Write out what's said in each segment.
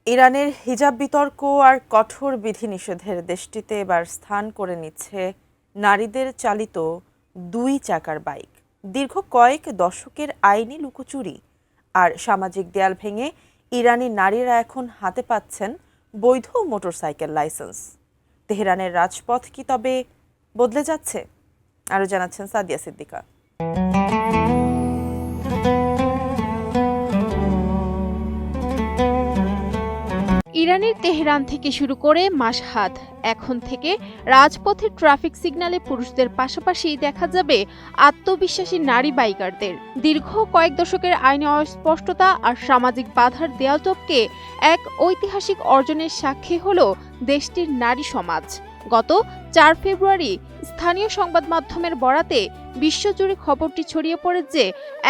ইরানের হিজাব বিতর্ক আর কঠোর বিধিনিষেধের দেশটিতে এবার স্থান করে নিচ্ছে নারীদের চালিত 2 চাকার বাইক। দীর্ঘ কয়েক দশকের আইনি লুকোচুরি আর সামাজিক দেয়াল ভেঙে ইরানি নারীরা এখন হাতে পাচ্ছেন বৈধ মোটরসাইকেল লাইসেন্স। তেহরানের রাজপথ কি তবে বদলে যাচ্ছে? আরও জানাচ্ছেন সাদিয়া সিদ্দিকা। ইরানের তেহরান থেকে শুরু করে মাশহাদ, এখন থেকে রাজপথের ট্রাফিক সিগন্যালে পুরুষদের পাশাপাশি দেখা যাবে আত্মবিশ্বাসী নারী বাইকারদের। দীর্ঘ কয়েক দশকের আইনি অস্পষ্টতা আর সামাজিক বাধার দেয়াল টপকে এক ঐতিহাসিক অর্জনের সাক্ষী হল দেশটির নারী সমাজ। গত 4 ফেব্রুয়ারি স্থানীয় সংবাদ মাধ্যমের বরাতে বিশ্বজুড়ে খবরটি ছড়িয়ে পড়ে যে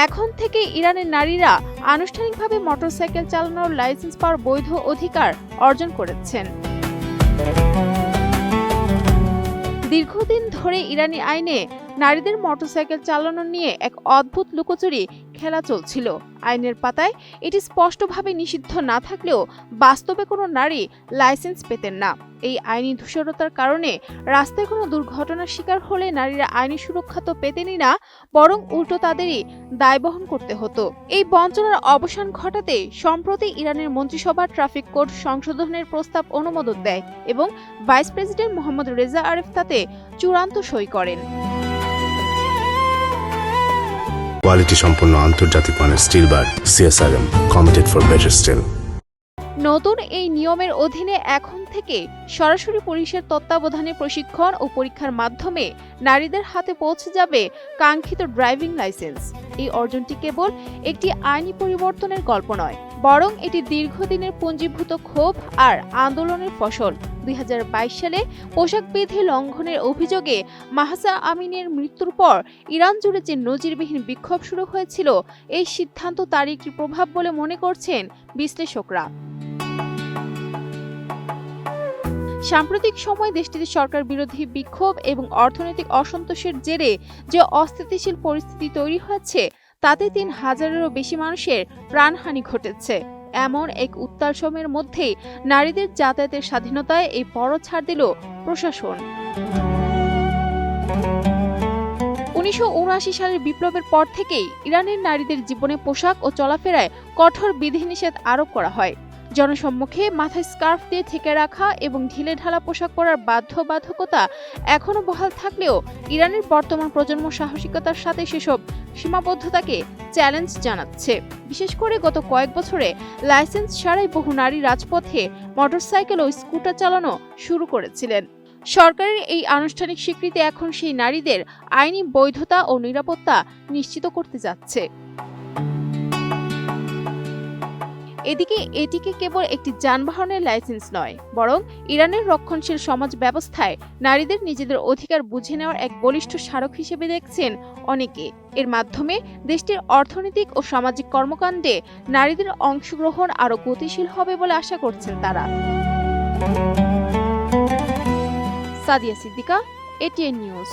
এখন থেকে ইরানের নারীরা আনুষ্ঠানিকভাবে মোটরসাইকেল চালানোর লাইসেন্স পাওয়ার বৈধ অধিকার অর্জন করেছেন। দীর্ঘদিন ধরে ইরানি আইনে নারীদের মোটরসাইকেল চালানো নিয়ে এক অদ্ভুত লুকোচুরি খেলা চলছিল। আইনের পাতায় এটি স্পষ্টভাবে নিষিদ্ধ না থাকলেও বাস্তবে কোনো নারী লাইসেন্স পেতেন না। এই আইনি ধূসরতার কারণে রাস্তায় কোনো দুর্ঘটনার শিকার হলে নারীরা আইনি সুরক্ষা তো পেতেনই না, বরং উল্টো তাদেরই দায় বহন করতে হতো। এই বঞ্চনার অবসান ঘটাতে সম্প্রতি ইরানের মন্ত্রিসভা ট্রাফিক কোড সংশোধনের প্রস্তাব অনুমোদন দেয় এবং ভাইস প্রেসিডেন্ট মোহাম্মদ রেজা আরেফ তাতে চূড়ান্ত সই করেন। কোয়ালিটি সম্পন্ন আন্তর্জাতিক মানের still bar CSRM, committed for better still. নতুন এই নিয়মের অধীনে এখন থেকে সরাসরি পুলিশের তত্ত্বাবধানে প্রশিক্ষণ ও পরীক্ষার মাধ্যমে নারীদের হাতে পৌঁছে যাবে কাঙ্ক্ষিত ড্রাইভিং লাইসেন্স। এই অর্জনটি কেবল একটি আইনি পরিবর্তনের গল্প নয়, বরং এটি দীর্ঘদিনের পুঞ্জীভূত ক্ষোভ আর আন্দোলনের ফসল। 2022 সালে পোশাক বিধি লঙ্ঘনের অভিযোগে মাহসা আমিনের মৃত্যুর পর ইরান জুড়ে যে নজিরবিহীন বিক্ষোভ শুরু হয়েছিল, এই সিদ্ধান্ত তার একটি প্রভাব বলে মনে করছেন বিশ্লেষকরা। সাম্প্রতিক সময় দেশটিতে সরকার বিরোধী বিক্ষোভ এবং অর্থনৈতিক অসন্তোষের জেরে যে অস্থিতিশীল পরিস্থিতি তৈরি হয়েছে, তাতে 3000-এরও বেশি মানুষের প্রাণহানি ঘটেছে। এমন এক উত্তাল সময়ের মধ্যেই নারীদের যাতায়াতের স্বাধীনতায় এই বড় ছাড় দিল প্রশাসন। 1979 সালের বিপ্লবের পর থেকেই ইরানের নারীদের জীবনে পোশাক ও চলাফেরায় কঠোর বিধিনিষেধ আরোপ করা হয়। জনসম্মুখে মাথায় স্কার্ফ দিয়ে ঢেকে রাখা এবং ঢিলেঢালা পোশাক পরার বাধ্যবাধকতা এখনো বহাল থাকলেও ইরানের বর্তমান প্রজন্ম সাহসিকতার সাথে সেসব সীমাবদ্ধতাকে চ্যালেঞ্জ জানাচ্ছে। বিশেষ করে গত কয়েক বছরে লাইসেন্স ছাড়াই বহু নারী রাজপথে মোটরসাইকেল ও স্কুটার চালানো শুরু করেছিলেন। সরকারের এই আনুষ্ঠানিক স্বীকৃতি এখন সেই নারীদের আইনি বৈধতা ও নিরাপত্তা নিশ্চিত করতে যাচ্ছে। এদিকে এটিকে কেবল একটি যানবাহনের লাইসেন্স নয়, বরং ইরানের রক্ষণশীল সমাজ ব্যবস্থায় নারীদের নিজেদের অধিকার বুঝে নেওয়ার এক বলিষ্ঠ স্মারক হিসেবে দেখছেন অনেকে। এর মাধ্যমে দেশটির অর্থনৈতিক ও সামাজিক কর্মকাণ্ডে নারীদের অংশগ্রহণ আরও গতিশীল হবে বলে আশা করছেন তারা। Sadia Siddika, ATN news.